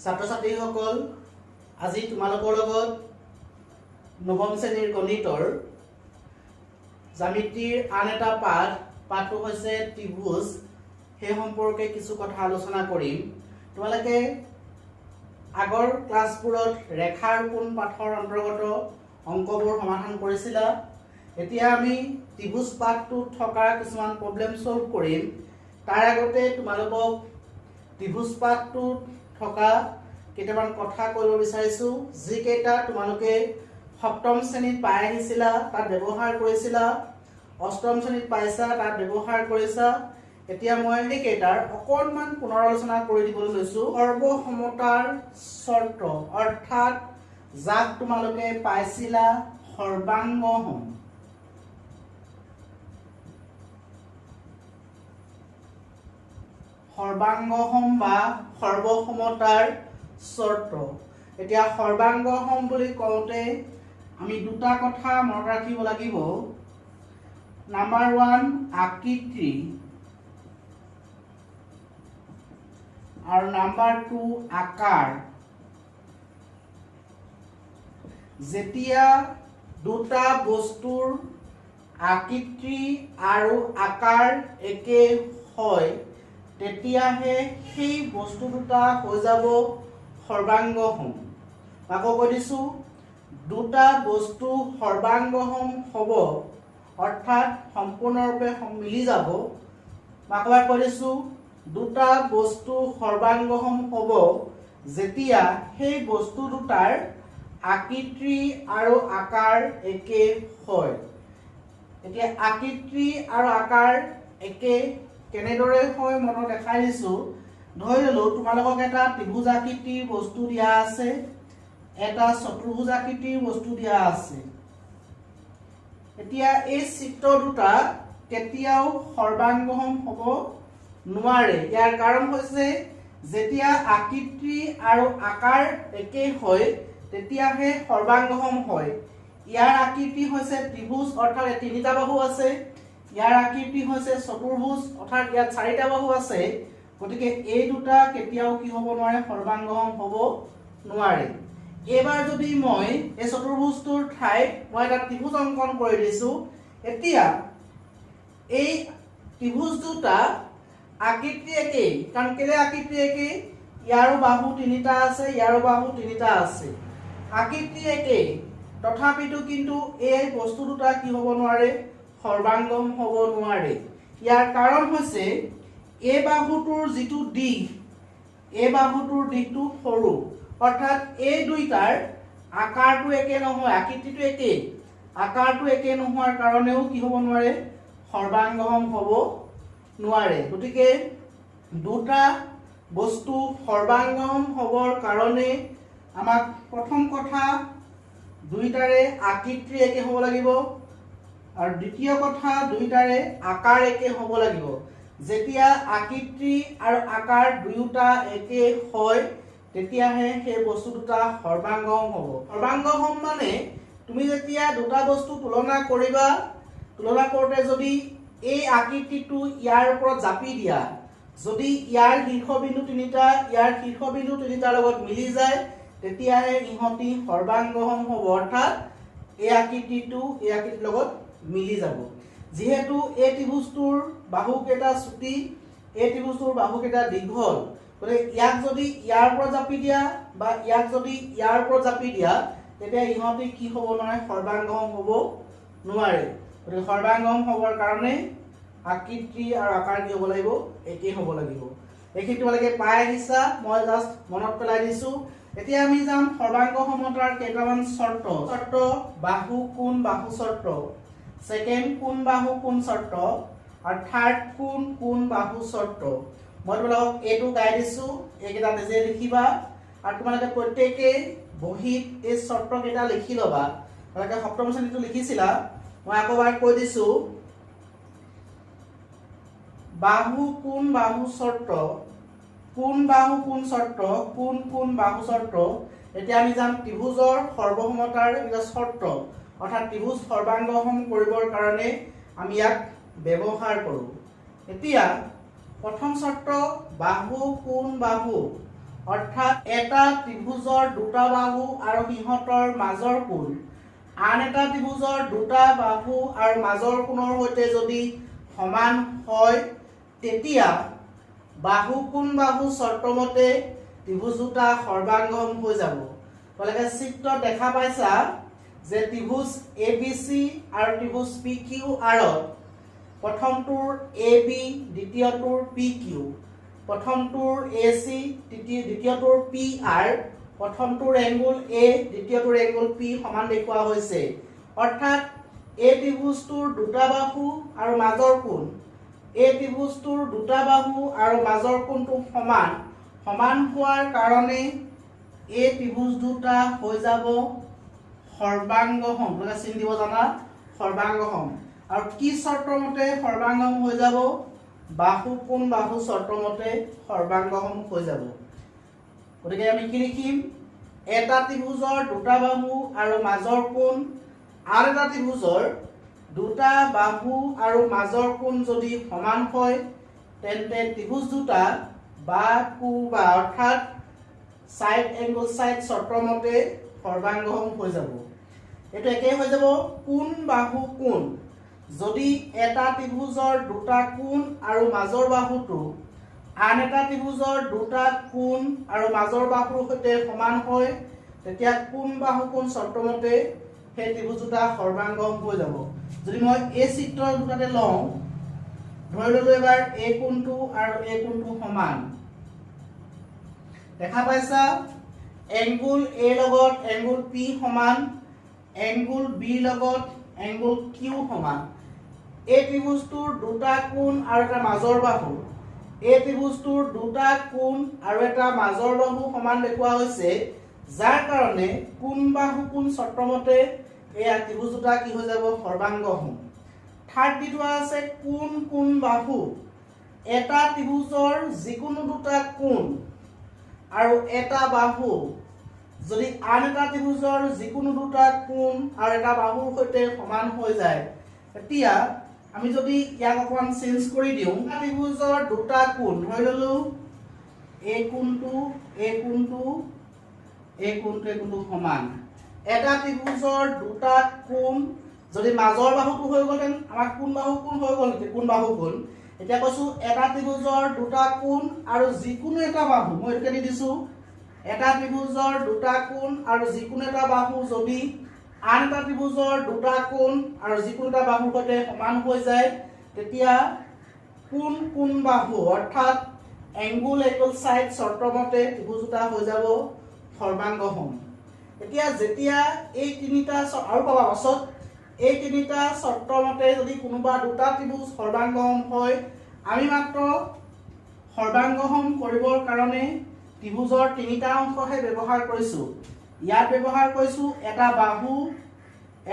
ছাত্ৰ ছাত্ৰীসকল আজি তোমালোকৰ লগত নৱম শ্ৰেণীৰ গণিতৰ জ্যামিতিৰ আন এটা পাঠটো হৈছে ত্ৰিভুজ সেই সম্পৰ্কে কিছু কথা আলোচনা কৰিম। তোমালোকে আগৰ ক্লাছবোৰত ৰেখাৰ কোণ পাঠৰ অন্তৰ্গত অংকবোৰ সমাধান কৰিছিলা। এতিয়া আমি ত্ৰিভুজ পাঠটোত থকা কিছুমান প্ৰব্লেম সলভ কৰিম। তাৰ আগতে তোমালোকক ত্ৰিভুজ পাঠটোত থকা কেইটামান কথা কৰিব বিচাৰিছো, যিকেইটা তোমালোকে সপ্তম শ্ৰেণীত পাই আহিছিলা, তাত ব্যৱহাৰ কৰিছিলা, অষ্টম শ্ৰেণীত পাইছা, তাত ব্যৱহাৰ কৰিছা। এতিয়া মই এইকেইটাৰ অকণমান পুনৰালোচনা কৰি দিবলৈ লৈছো। সৰ্বসমতাৰ চৰ্ত অৰ্থাৎ যাক তোমালোকে পাইছিলা সৰ্বাংগসম। সৰ্বাংগসম বা সৰ্বসমতাৰ চৰ্ত। এতিয়া সৰ্বাংগসম বুলি কওঁতে আমি দুটা কথা মনত ৰাখিব লাগিব। নাম্বাৰ 1 আকৃতি আৰু নাম্বাৰ 2 আকাৰ। যেতিয়া দুটা বস্তুৰ আকৃতি আৰু আকাৰ একে হয় তেতিয়াহে সেই বস্তু দুটা হৈ যাব সৰ্বাংগসম। আকৌ কৈ দিছো, দুটা বস্তু সৰ্বাংগসম হ'ব অৰ্থাৎ সম্পূৰ্ণৰূপে মিলি যাব। আকৌ কৈ দিছো, দুটা বস্তু সৰ্বাংগসম হ'ব যেতিয়া সেই বস্তু দুটাৰ আকৃতি আৰু আকাৰ একে হয়। এতিয়া আকৃতি আৰু আকাৰ একে কেনেদৰে হয় মনত দেখাই দিছো। ধৰি ললো তোমালোকক এটা ত্ৰিভুজ আকৃতিৰ বস্তু দিয়া আছে, এটা চতুৰ্ভুজ আকৃতিৰ বস্তু দিয়া আছে। এতিয়া এই চিত্ৰ দুটা কেতিয়াও সৰ্বাংগসম হ'ব নোৱাৰে। ইয়াৰ কাৰণ হৈছে যেতিয়া আকৃতি আৰু আকাৰ একে হয় তেতিয়াহে সৰ্বাংগসম হয়। ইয়াৰ আকৃতি হৈছে ত্ৰিভুজ অৰ্থাৎ তিনিটা বাহু আছে, ইয়াৰ আকৃতি হৈছে চতুৰ্ভুজ অৰ্থাৎ ইয়াত চাৰিটা বাহু আছে। গতিকে এই দুটা কেতিয়াও কি হ'ব নোৱাৰে, সৰ্বাংগসম হ'ব নোৱাৰে। এবাৰ যদি মই এই চতুৰ্ভুজটোৰ ঠাইত মই এটা ত্ৰিভুজ অংকন কৰি দিছো। এতিয়া এই ত্ৰিভুজ দুটা আকৃতি একেই, কাৰণ কেলে আকৃতি একেই, ইয়াৰো বাহু তিনিটা আছে, ইয়াৰো বাহু তিনিটা আছে, আকৃতি একেই। তথাপিতো কিন্তু এই বস্তু দুটা কি হ'ব নোৱাৰে, সৰ্বাংগসম হ'ব নোৱাৰে। ইয়াৰ কাৰণ হৈছে এই বাহুটোৰ যিটো দিশ, এই বাহুটোৰ দিশটো সৰু, অৰ্থাৎ এই দুইটাৰ আকাৰটো একে নহয়, আকৃতিটো একেই। আকাৰটো একে নোহোৱাৰ কাৰণেও কি হ'ব নোৱাৰে, সৰ্বাংগসম হ'ব নোৱাৰে। গতিকে দুটা বস্তু সৰ্বাংগসম হ'বৰ কাৰণে আমাক প্ৰথম কথা দুইটাৰে আকৃতি একে হ'ব লাগিব, আৰু দ্বিতীয় কথা দুইটাৰে আকাৰ একে হ'ব লাগিব। যেতিয়া আকৃতি আৰু আকাৰ দুয়োটা একে হয় তেতিয়াহে সেই বস্তু দুটা সৰ্বাংগসম হ'ব। সৰ্বাংগসম মানে তুমি যেতিয়া দুটা বস্তু তুলনা কৰিবা, তুলনা কৰোঁতে যদি এই আকৃতিটো ইয়াৰ ওপৰত জাপি দিয়া, যদি ইয়াৰ শীৰ্ষবিন্দু তিনিটা ইয়াৰ শীৰ্ষবিন্দু তিনিটাৰ লগত মিলি যায় তেতিয়াহে ইহঁতি সৰ্বাংগসম হ'ব, অৰ্থাৎ এই আকৃতিটো এই আকৃতিৰ লগত মিলি যাব। যিহেতু এই ত্ৰিভুজটোৰ বাহুকেইটা চুটি, এই ত্ৰিভুজটোৰ বাহুকেইটা দীঘল, গতিকে ইয়াক যদি ইয়াৰ ওপৰত জাপি দিয়া বা ইয়াক যদি ইয়াৰ ওপৰত জাপি দিয়া তেতিয়া ইহঁতি কি হ'ব নোৱাৰে, সৰ্বাংগসম হ'ব নোৱাৰে। গতিকে সৰ্বাংগসম হ'বৰ কাৰণে আকৃতি আৰু আকাৰ কি হ'ব লাগিব, একেই হ'ব লাগিব। এইখিনি তোমালোকে পাই আহিছা, মই জাষ্ট মনত পেলাই দিছো। এতিয়া আমি যাম সৰ্বাংগসমতাৰ কেইটামান চৰ্ত। বাহু কোণ বাহু চৰ্ত, ছেকেণ্ড কোণ বাহু কোণ চৰ্ত, আৰু থাৰ্ড কোণ বাহু চৰ্ত। মই তোমালোকক এইটো গাই দিছো, এইকেইটা নিজে লিখিবা, আৰু তোমালোকে প্ৰত্যেকেই বহীত এই চৰ্ত কেইটা লিখি ল'বা। তোমালোকে সপ্তম শ্ৰেণীটো লিখিছিলা, মই আকৌ এবাৰ কৈ দিছো। বাহু কোণ বাহু চৰ্ত, কোণ বাহু কোণ চৰ্ত, কোণ বাহু চৰ্ত। এতিয়া আমি যাম ত্ৰিভুজৰ সৰ্বসমতাৰ এটা চৰ্ত, অৰ্থাৎ ত্ৰিভুজ সৰ্বাংগসম কৰিবৰ কাৰণে আমি ইয়াক ব্যৱহাৰ কৰোঁ। এতিয়া প্ৰথম চৰ্ত বাহু কোণ বাহু অৰ্থাৎ এটা ত্ৰিভুজৰ দুটা বাহু আৰু সিহঁতৰ মাজৰ কোণ আন এটা ত্ৰিভুজৰ দুটা বাহু আৰু মাজৰ কোণৰ সৈতে যদি সমান হয় তেতিয়া বাহু কোণ বাহু চৰ্তমতে ত্ৰিভুজ দুটা সৰ্বাংগসম হৈ যাব। তোমালোকে চিত্ৰত দেখা পাইছা যে ত্ৰিভুজ ABC আৰু ত্ৰিভুজ PQR প্ৰথমটোৰ AB দ্বিতীয়টোৰ PQ প্ৰথমটোৰ AC দ্বিতীয়টোৰ PR প্ৰথমটোৰ এংগুল A দ্বিতীয়টোৰ এংগুল P সমান দেখুওৱা হৈছে। অৰ্থাৎ এই ত্ৰিভুজটোৰ দুটা বাহু আৰু মাজৰ কোণ এই ত্ৰিভুজটোৰ দুটা বাহু আৰু মাজৰ কোণটো সমান হোৱাৰ কাৰণে এই ত্ৰিভুজ দুটা হৈ যাব সৰ্বাংগসম। তোমলোকে চিন দিব জানা সৰ্বাংগসম। আৰু কি চৰ্তমতে সৰ্বাংগসম হৈ যাব? বাহু কোণ বাহু চৰ্তমতে সৰ্বাংগসম হৈ যাব। গতিকে আমি কি লিখিম? এটা ত্ৰিভুজৰ দুটা বাহু আৰু মাজৰ কোণ আন এটা ত্ৰিভুজৰ দুটা বাহু আৰু মাজৰ কোণ যদি সমান হয় তেন্তে ত্ৰিভুজ দুটা বা বা অৰ্থাৎ সাইড এংগল সাইড চৰ্তমতে সৰ্বাংগসম হৈ যাব। এইটো একেই হৈ যাব কোণ বাহু কোণ। যদি এটা ত্ৰিভুজৰ দুটা কোণ আৰু মাজৰ বাহুটো আন এটা ত্ৰিভুজৰ দুটা কোণ আৰু মাজৰ বাহুৰ সৈতে সমান হয় তেতিয়া কোণ বাহু কোণ চৰ্তমতে সেই ত্ৰিভুজ দুটা সৰ্বাংগসম হৈ যাব। যদি মই এই চিত্ৰ দুটাতে লওঁ, ধৰি ললো এবাৰ এই কোণটো আৰু এই কোণটো সমান। দেখা পাইছা এংগুল A লগত এংগুল P সমান, এংগুল B লগত এংগুল Q সমান। এই ত্ৰিভুজটোৰ দুটা কোণ আৰু এটা মাজৰ বাহু এই ত্ৰিভুজটোৰ দুটা কোণ আৰু এটা মাজৰ বাহু সমান দেখুওৱা হৈছে, যাৰ কাৰণে কোণ বাহু কোণ চৰ্তমতে এই ত্ৰিভুজ দুটা কি হৈ যাব সৰ্বাংগসম। থাৰ্ড দিটো আছে কোণ কোণ বাহু। এটা ত্ৰিভুজৰ যিকোনো দুটা কোণ আৰু এটা বাহু যদি আন এটা ত্ৰিভুজৰ যিকোনো দুটা কোণ আৰু এটা বাহুৰ সৈতে সমান হৈ যায় তেতিয়া আমি যদি ইয়াক অকমান চেঞ্জ কৰি দিওঁ, ত্ৰিভুজৰ দুটা কোণ ধৰি ললো এই কোণটো সমান। এটা ত্ৰিভুজৰ দুটা কোণ যদি মাজৰ বাহুটো হৈ গ'ল আমাৰ কোণ বাহু কোণ হৈ গ'ল কোণ বাহু কোণ। এতিয়া কৈছো এটা ত্ৰিভুজৰ দুটা কোণ আৰু যিকোনো এটা বাহু, মই এইটো দি দিছো এটা ত্ৰিভুজৰ দুটা কোণ আৰু যিকোনো এটা বাহু যদি আন এটা ত্ৰিভুজৰ দুটা কোণ আৰু যিকোনো এটা বাহুৰ সৈতে সমান হৈ যায় তেতিয়া কোণ কোণ বাহু অৰ্থাৎ এংগুল এংগল সাইড চৰ্তমতে ত্ৰিভুজ দুটা হৈ যাব সৰ্বাংগসম। এতিয়া যেতিয়া এই তিনিটা আৰু পাবা পাছত এই তিনিটা চৰ্তমতে যদি কোনোবা দুটা ত্ৰিভুজ সৰ্বাংগসম হয় আমি মাত্ৰ সৰ্বাংগসম কৰিবৰ কাৰণে ত্ৰিভুজৰ তিনিটা অংশহে ব্যৱহাৰ কৰিছো। ইয়াত ব্যৱহাৰ কৰিছো এটা বাহু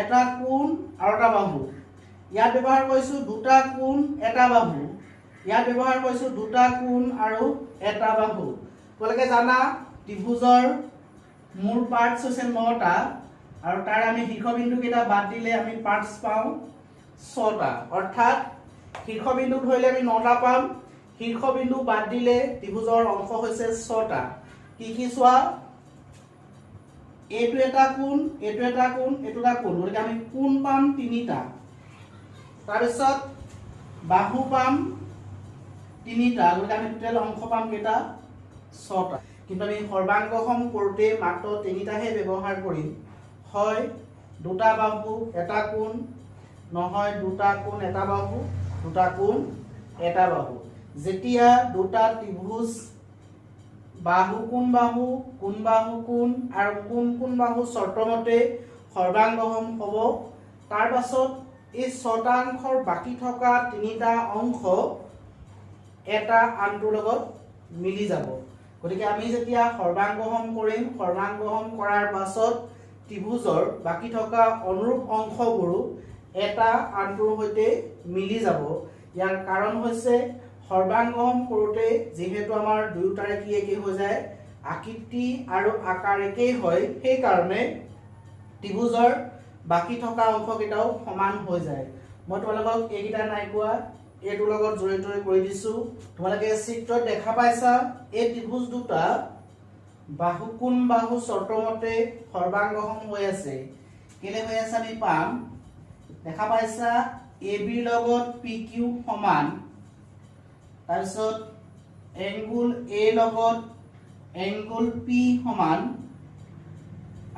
এটা কোণ আৰু এটা বাহু। ইয়াত ব্যৱহাৰ কৰিছো দুটা কোণ এটা বাহু। ইয়াত ব্যৱহাৰ কৰিছো দুটা কোণ আৰু এটা বাহু। তোমালোকে জানা ত্ৰিভুজৰ মূল পাৰ্টছ হৈছে 9টা আৰু তাৰ আমি শীৰ্ষবিন্দু কেইটা বাদ দিলে আমি পাৰ্টছ পাওঁ 6টা। অৰ্থাৎ শীৰ্ষবিন্দু ধৰিলে আমি 9টা পাম, শীৰ্ষবিন্দু বাদ দিলে ত্ৰিভুজৰ অংশ হৈছে 6টা। কি কি চোৱা, এইটো এটা কোণ এইটো এটা কোণ এইটো এটা কোণ, গতিকে আমি কোণ পাম 3টা। তাৰপিছত বাহু পাম 3টা, গতিকে আমি টোটেল অংশ পাম কেইটা 6টা। কিন্তু আমি সৰ্বাংগসম কৰোঁতে মাত্ৰ 3টাহে ব্যৱহাৰ কৰিম। হয় দুটা বাহু এটা কোণ, নহয় দুটা কোণ এটা বাহু দুটা কোণ এটা বাহু। যেতিয়া দুটা ত্ৰিভুজ বাহু কোণ বাহু কোণ বাহু কোণ আৰু কোণ কোণ বাহু চৰ্তমতে সৰ্বাংগসম হ'ব, তাৰ পাছত এই 6টা অংশৰ বাকী থকা 3টা অংশ এটা আনটোৰ লগত মিলি যাব। গতিকে আমি যেতিয়া সৰ্বাংগসম কৰিম, সৰ্বাংগসম কৰাৰ পাছত ত্ৰিভুজৰ বাকী থকা অনুৰূপ অংশবোৰো এটা আনটোৰ সৈতে মিলি যাব। ইয়াৰ কাৰণ হৈছে সৰ্বাংগসম কৰোঁতে যিহেতু আমাৰ দুয়োটাৰে কি একেই হৈ যায় আকৃতি আৰু আকাৰ একেই হয়, সেইকাৰণে ত্ৰিভুজৰ বাকী থকা অংশকেইটাও সমান হৈ যায়। মই তোমালোকক এইকেইটা নাই কোৱা, এইটোৰ লগত জড়িত কৰি দিছো। তোমালোকে চিত্ৰত দেখা পাইছা এই ত্ৰিভুজ দুটা বাহু কোন বাহু চৰ্তমতে সৰ্বাংগসম হৈ আছে কেলে হৈ আছে আমি পাম দেখা পাইছা AB লগত PQ সমান তাৰপিছত এংগুল A লগত এংগুল P সমান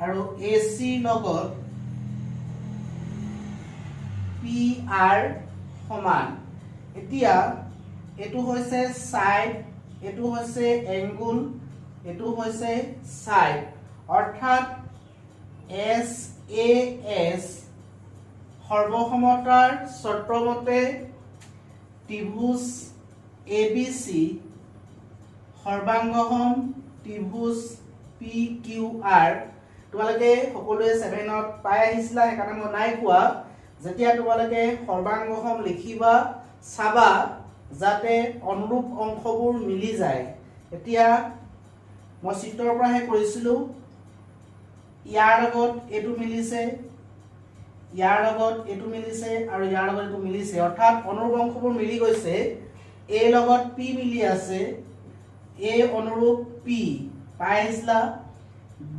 আৰু AC লগত PR সমান এতিয়া এটো হৈছে সাইড এটো হৈছে এংগুল এটো হৈছে সাইড অৰ্থাৎ SAS সৰ্বসমতাৰ চৰ্তমতে ত্ৰিভুজ ABC সৰ্বাংগসম ত্ৰিভুজ PQR তোমালোকে সকলোৱে 7ত পাই আহিছিলা সেইকাৰণে মই নাই কোৱা যেতিয়া তোমালোকে সৰ্বাংগসম লিখিবা চাবা যাতে অনুৰূপ অংশবোৰ মিলি যায় এতিয়া মই চিত্ৰৰ পৰাহে কৰিছিলো ইয়াৰ লগত এটো মিলিছে ইয়াৰ লগত এটো মিলিছে আৰু ইয়াৰ লগত এটো মিলিছে অৰ্থাৎ অনুৰূপ অংশবোৰ মিলি গৈছে A লগত P মিলি আছে A অনুৰূপ P পাই আহিছিলা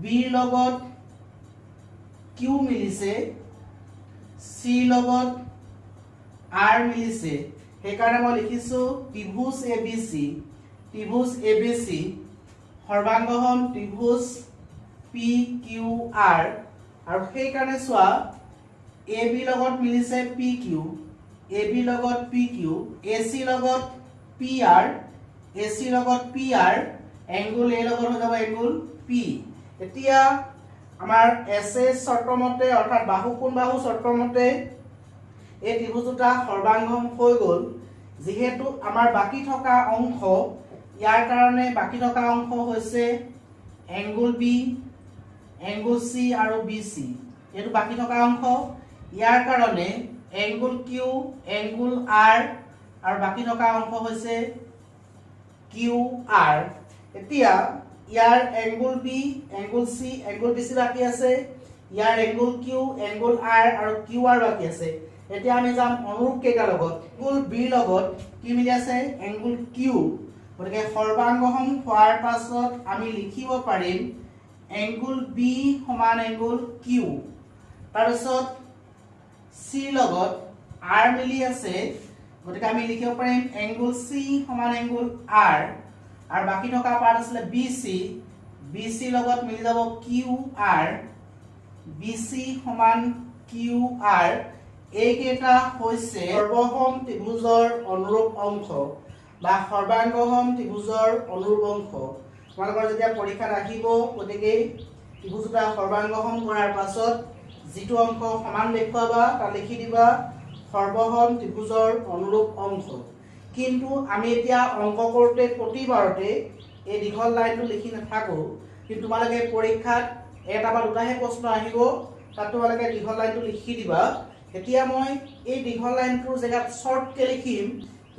B লগত Q মিলিছে C লগত R মিলিছে সেইকাৰণে মই লিখিছো ত্ৰিভুজ ABC সৰ্বাংগসম ত্ৰিভুজ PQR আৰু সেইকাৰণে চোৱা AB লগত মিলিছে PQ AB লগত PQ AC লগত PR AC লগত PR এংগুল A লগত হৈ যাব এংগুল P এতিয়া আমাৰ SS চৰ্তমতে অৰ্থাৎ বাহু কোন বাহু চৰ্তমতে এই ত্ৰিভুজ দুটা সৰ্বাংগসম হৈ গল যেহেতু আমাৰ বাকি থকা অংশ ইয়াৰ কাৰণে বাকি থকা অংশ হৈছে এংগুল B এংগুল C আৰু BC এটো বাকি থকা অংশ ইয়াৰ কাৰণে এংগুল Q এংগুল R আৰু বাকি থকা অংশ হৈছে QR এতিয়া ইয়াৰ angle B angle C angle BC বাকি আছে ইয়াৰ এংগুল Q এংগুল R আৰু QR বাকি আছে এতিয়া আমি যাম অনুৰূপ কেইটা লগত এংগুল B লগত কি মিলি আছে এংগুল Q গতিকে সৰ্বাংগসম হোৱাৰ পাছত আমি লিখিব পাৰিম এংগুল B সমান এংগুল Q তাৰপিছত C লগত R মিলি আছে গতিকে আমি লিখিব পাৰিম এংগুল C সমান এংগুল R আৰু বাকি থকা পাৰ্ট আছে BC লগত মিলি যাব QR BC সমান QR এইকেইটা হৈছে সৰ্বসম ত্ৰিভুজৰ অনুৰূপ অংশ বা সৰ্বাংগসম ত্ৰিভুজৰ অনুৰূপ অংশ তোমালোকৰ যেতিয়া পৰীক্ষাত আহিব গতিকে ত্ৰিভুজ দুটা সৰ্বাংগসম কৰাৰ পাছত যিটো অংশ সমান দেখুৱাবা তাত লিখি দিবা সৰ্বসম ত্ৰিভুজৰ অনুৰূপ অংশ কিন্তু আমি এতিয়া অংক কৰোতে প্ৰতিবাৰতে এই দীঘল লাইনটো লিখি নাথাকো কিন্তু তোমালোকে পৰীক্ষাত এটা বা দুটাহে প্ৰশ্ন আহিব তাত তোমালোকে দীঘল লাইনটো লিখি দিবা এতিয়া মই এই দীঘল লাইনটোৰ জেগাত শৰ্ট কে লিখিম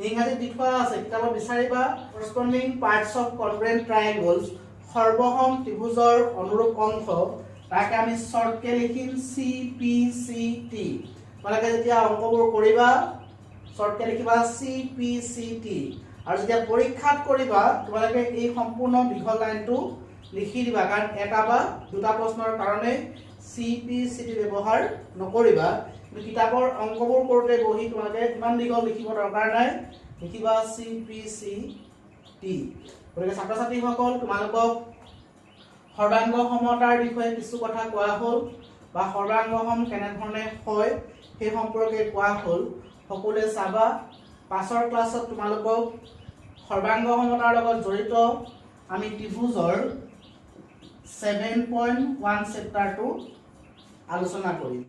ইংৰাজীত লিখা আছে কিতাপত বিচাৰিবা corresponding parts of congruent triangles সৰ্বসম ত্ৰিভুজৰ অনুৰূপ অংশ তাকে আমি শৰ্ট কে লিখিম CPCT তোমালোকে যেতিয়া অংকবোৰ কৰিবা শৰ্ট কে লিখিবা CPCT আৰু যেতিয়া পৰীক্ষাত কৰিবা তোমালোকে এই সম্পূৰ্ণ দীঘল লাইনটো লিখি দিবা কাৰণ এটা বা দুটা প্ৰশ্নৰ কাৰণে CPCT ব্যৱহাৰ নকৰিবা কিতাপৰ অংকবোৰ কৰোতে বহি তোমালোকে ইমান দীঘল লিখিব দৰকাৰ নাই লিখিবা CPCT গতিকে ছাত্ৰ ছাত্ৰীসকল তোমালোকক সৰ্বাংগসমতাৰ বিষয়ে কিছু কথা কোৱা হ'ল বা সৰ্বাংগসম কেনে ধৰণে হয় সেই সম্পৰ্কে কোৱা হ'ল সকলোৱে চাবা পাছৰ ক্লাছত তোমালোকক সৰ্বাংগসমতাৰ লগত জড়িত আমি ত্ৰিভুজৰ 7.1 চেপ্টাৰটো আলোচনা কৰিম